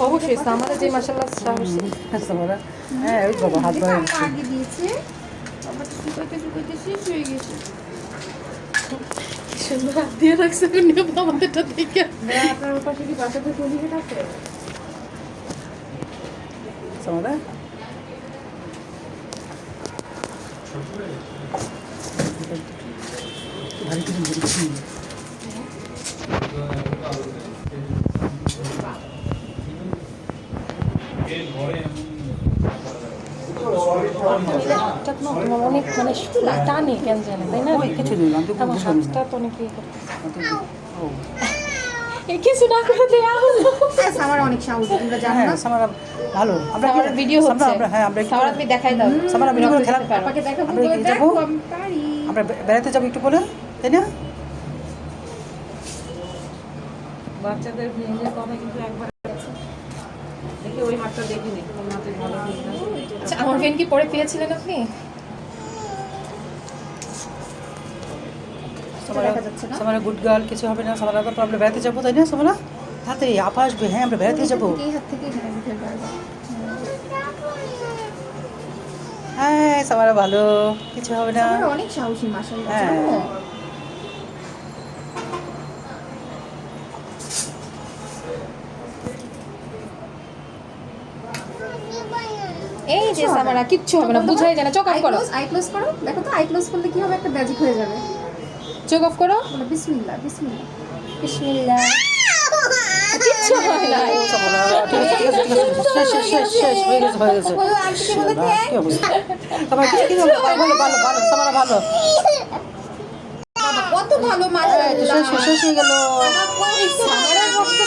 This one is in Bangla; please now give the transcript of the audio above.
অবশ্যই আমাদের যে মাশাআল্লাহ সাহসী সামারা হ্যাঁ ওই বাবা হাত ধরে আগে দিয়েছে বাবা শুকাইতে শুকাইতে শেষ হয়ে গেছে। কি সুন্দর হাত দিয়ে রাখছে আমাদেরটা দেখে। আপনার পাশে কি বাসাতে টলিগেট আছে? সামারা ভারী কিছু বলছি অনেক মানে টানে কেন জানে তাই না? কিছু নেই আমি তো আমার বুঝলাম হাতটা না তো অনেক ইয়ে করতেছে। ও কিছু না করে দেয়া হলো। আমার অনেক সাহস, তোমরা জানো হ্যাঁ না? সামারা ভালো আমরা আমার ভিডিও হচ্ছে আমরা হ্যাঁ আমরা সারা তুমি দেখাই দাও সামারা ভিডিও করে খেলা পাপাকে দেখাবো, আমরা কি যাবো? দেখো আমি পারি। আমরা বেড়াতে যাবো একটু বলে তাই না? বাচ্চাদের নিজের কথা কিন্তু একবার দেখি ওই হাতটা দেখিনি তোমার হাতে ভালো ঠিক আচ্ছা আমার ফ্রেন্ড কি পরে পেয়েছিলেন আপনি? দেখা যাচ্ছে না? সামারা গুড গার্ল কিছু হবে না সামারা তো আমরা বেড়াতে যাবো তাই না সামারা তাড়াতাড়ি আপা আসবে হ্যাঁ আমরা বেড়াতে যাবো এই হাত থেকে এখানে উঠে পারবো। হ্যাঁ সামারা ভালো কিছু হবে না আমার অনেক সাহসী মাশাআল্লাহ, হ্যাঁ। জানো? এই যে সামারা কিচ্ছু হবে না, বুঝাই যায় না। চোখ অফ করো, আই ক্লোজ করো, দেখো তো আই ক্লোজ করলে কি হবে, একটা ম্যাজিক হয়ে যাবে। চোখ অফ করো। বলো বিসমিল্লাহ বিসমিল্লাহ। বিসমিল্লাহ। কিচ্ছু হয় না। সামারা ঠিক আছে ঠিক আছে ঠিক আছে শেষ হয়ে গেছে বলো আন্টিকে বলে থ্যাঙ্ক। কি অবস্থা সামারা কিছু কি ভালো ভালো ভালো সামারা ভালো বাবা কত ভালো মাশাআল্লাহ। শেষ হয়ে গেল সামারার রক্ত